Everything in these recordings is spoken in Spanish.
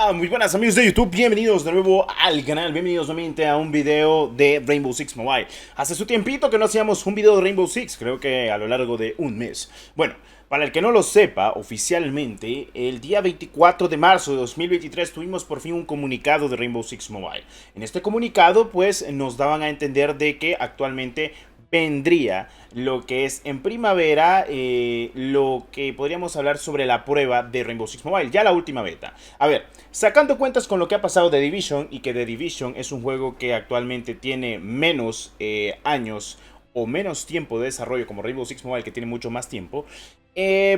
Hola, muy buenas amigos de YouTube, bienvenidos de nuevo al canal, bienvenidos nuevamente a un video de Rainbow Six Mobile. Hace su tiempito que no hacíamos un video de Rainbow Six, creo que a lo largo de un mes. Bueno, para el que no lo sepa, oficialmente, el día 24 de marzo de 2023 tuvimos por fin un comunicado de Rainbow Six Mobile. En este comunicado, pues, nos daban a entender de que actualmente vendría lo que es en primavera, lo que podríamos hablar sobre la prueba de Rainbow Six Mobile, ya la última beta. A ver, sacando cuentas con lo que ha pasado de Division y que The Division es un juego que actualmente tiene menos años o menos tiempo de desarrollo como Rainbow Six Mobile, que tiene mucho más tiempo,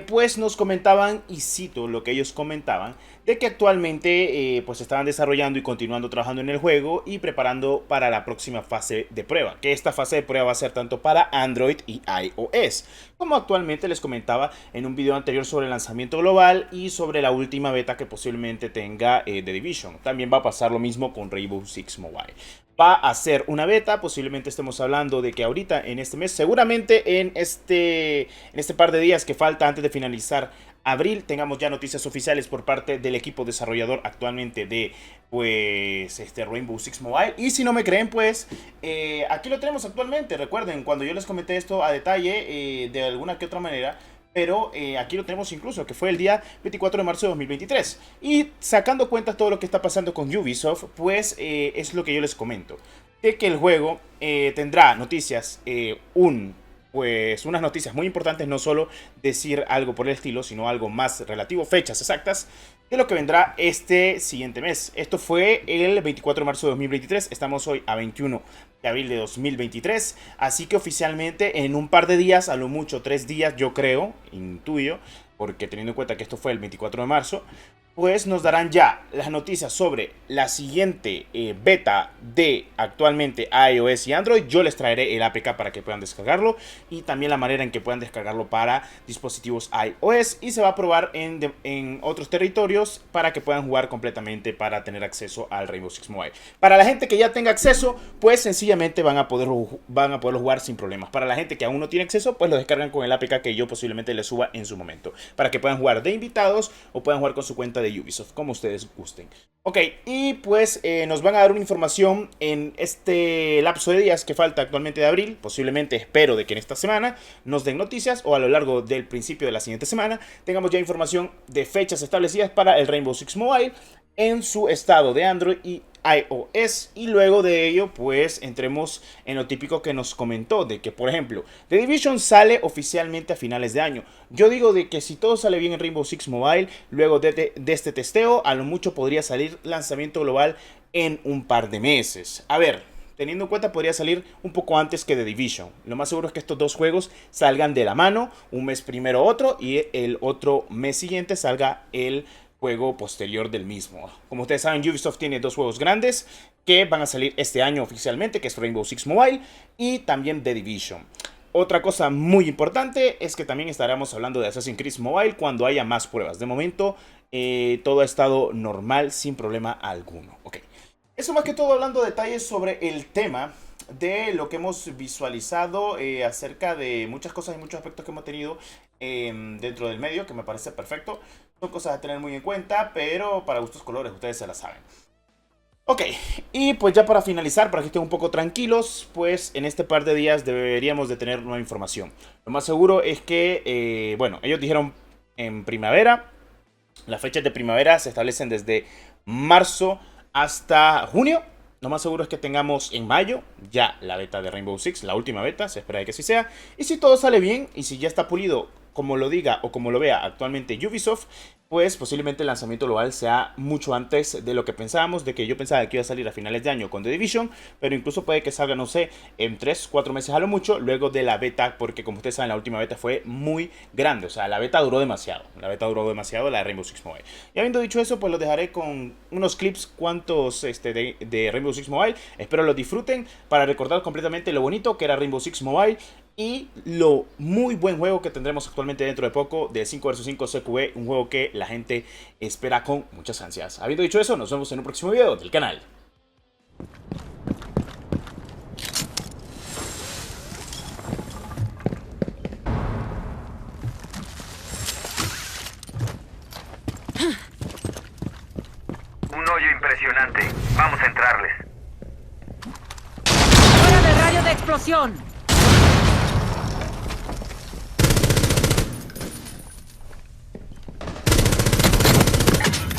pues nos comentaban, y cito lo que ellos comentaban, de que actualmente pues estaban desarrollando y continuando trabajando en el juego y preparando para la próxima fase de prueba, que esta fase de prueba va a ser tanto para Android y iOS, como actualmente les comentaba en un video anterior sobre el lanzamiento global y sobre la última beta que posiblemente tenga The Division. También va a pasar lo mismo con Rainbow Six Mobile. Va a ser una beta, posiblemente estemos hablando de que ahorita en este mes, seguramente en este par de días que falta antes de finalizar abril, tengamos ya noticias oficiales por parte del equipo desarrollador actualmente de pues Rainbow Six Mobile. Y si no me creen, pues aquí lo tenemos actualmente. Recuerden, cuando yo les comenté esto a detalle, de alguna que otra manera, pero aquí lo tenemos incluso, que fue el día 24 de marzo de 2023. Y sacando cuentas todo lo que está pasando con Ubisoft, pues es lo que yo les comento. De que el juego tendrá noticias, pues unas noticias muy importantes, no solo decir algo por el estilo, sino algo más relativo, fechas exactas, de lo que vendrá este siguiente mes. Esto fue el 24 de marzo de 2023, estamos hoy a 21 de abril de 2023, así que oficialmente en un par de días, a lo mucho 3 días yo creo, intuyo, porque teniendo en cuenta que esto fue el 24 de marzo, pues nos darán ya las noticias sobre la siguiente beta de actualmente iOS y Android. Yo les traeré el APK para que puedan descargarlo y también la manera en que puedan descargarlo para dispositivos iOS, y se va a probar en otros territorios para que puedan jugar completamente, para tener acceso al Rainbow Six Mobile. Para la gente que ya tenga acceso, pues sencillamente van a poderlo jugar sin problemas. Para la gente que aún no tiene acceso, pues lo descargan con el APK que yo posiblemente les suba en su momento, para que puedan jugar de invitados o puedan jugar con su cuenta de Ubisoft, como ustedes gusten. Ok, y pues nos van a dar una información en este lapso de días que falta actualmente de abril. Posiblemente, espero de que en esta semana nos den noticias, o a lo largo del principio de la siguiente semana tengamos ya información de fechas establecidas para el Rainbow Six Mobile en su estado de Android y iOS, y luego de ello pues entremos en lo típico que nos comentó, de que por ejemplo The Division sale oficialmente a finales de año. Yo digo de que si todo sale bien en Rainbow Six Mobile, luego de este testeo, a lo mucho podría salir lanzamiento global en un par de meses. A ver, teniendo en cuenta, podría salir un poco antes que The Division. Lo más seguro es que estos dos juegos salgan de la mano, un mes primero otro y el otro mes siguiente salga el juego posterior del mismo. Como ustedes saben, Ubisoft tiene dos juegos grandes que van a salir este año oficialmente, que es Rainbow Six Mobile y también The Division. Otra cosa muy importante es que también estaremos hablando de Assassin's Creed Mobile cuando haya más pruebas. De momento, todo ha estado normal, sin problema alguno. Ok. Eso más que todo hablando detalles sobre el tema de lo que hemos visualizado acerca de muchas cosas y muchos aspectos que hemos tenido dentro del medio, que me parece perfecto. Son cosas a tener muy en cuenta, pero para gustos colores, ustedes se las saben. Ok, y pues ya para finalizar, para que estén un poco tranquilos, pues en este par de días deberíamos de tener nueva información. Lo más seguro es que, bueno, ellos dijeron en primavera. Las fechas de primavera se establecen desde marzo hasta junio. Lo más seguro es que tengamos en mayo ya la beta de Rainbow Six, la última beta, se espera que así sea. Y si todo sale bien y si ya está pulido como lo diga o como lo vea actualmente Ubisoft, pues posiblemente el lanzamiento global sea mucho antes de lo que pensábamos, de que yo pensaba que iba a salir a finales de año con The Division, pero incluso puede que salga, no sé, en 3, 4 meses a lo mucho, luego de la beta, porque como ustedes saben, la última beta fue muy grande, o sea, la beta duró demasiado, la de Rainbow Six Mobile. Y habiendo dicho eso, pues los dejaré con unos clips cuantos de Rainbow Six Mobile, espero los disfruten, para recordar completamente lo bonito que era Rainbow Six Mobile, y lo muy buen juego que tendremos actualmente dentro de poco de 5 vs 5 CQB, un juego que la gente espera con muchas ansias. Habiendo dicho eso, nos vemos en un próximo video del canal. explosión!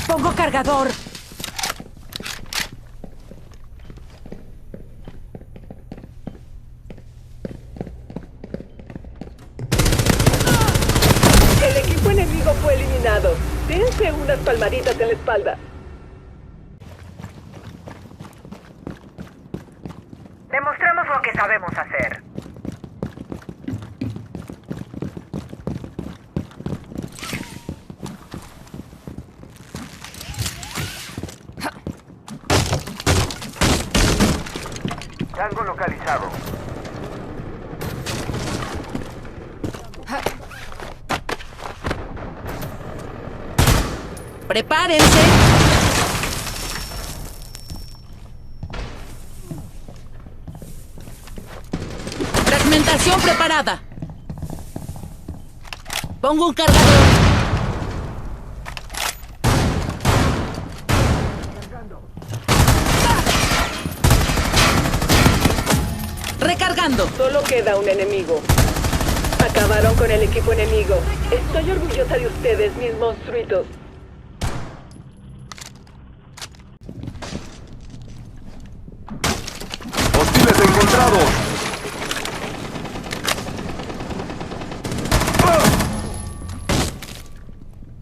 ¡Pongo cargador! El equipo enemigo fue eliminado. Dense unas palmaditas en la espalda. Demostramos lo que sabemos hacer. Tango localizado. ¡Prepárense! Fragmentación preparada. Pongo un cargador. Recargando. Solo queda un enemigo. Acabaron con el equipo enemigo. Estoy orgullosa de ustedes, mis monstruitos. ¡Hostiles encontrados!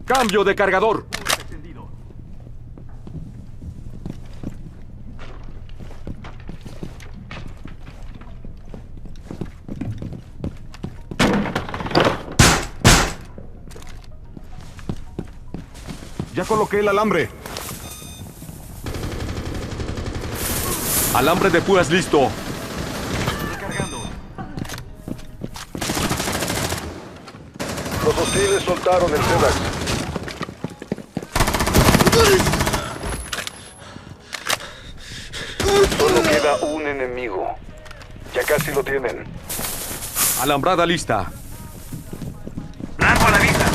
¡Cambio de cargador! Ya coloqué el alambre. Alambre de púas listo. Recargando. Los hostiles soltaron el SEDAX. Solo queda un enemigo. Ya casi lo tienen. Alambrada lista. Blanco a la vista.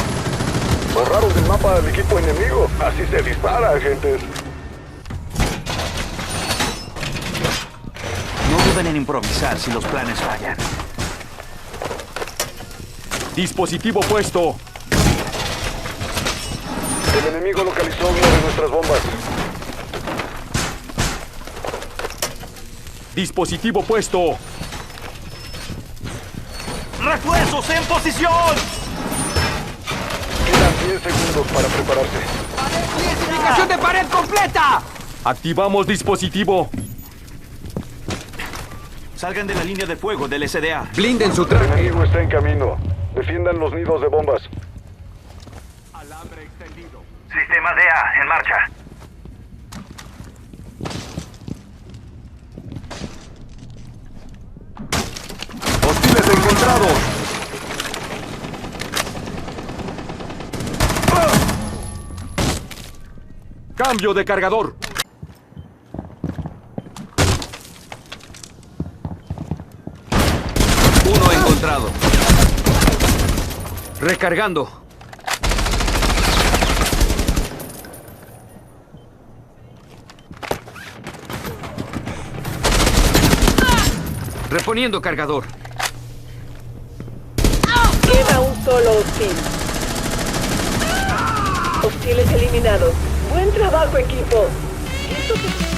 Borraron del mapa al equipo enemigo. Así se dispara, agentes. No duden en improvisar si los planes fallan. Dispositivo puesto. El enemigo localizó una de nuestras bombas. Dispositivo puesto. ¡Refuerzos en posición! Quedan 10 segundos para prepararse. ¡Identificación de pared completa! Activamos dispositivo. Salgan de la línea de fuego del SDA. Blinden su El traje. enemigo está en camino. Defiendan los nidos de bombas. Sistema DA en marcha. Hostiles encontrados. Cambio de cargador. Uno encontrado. Recargando. Reponiendo cargador. Queda un solo hostil. Hostiles eliminados. Buen trabajo, equipo. Esto se...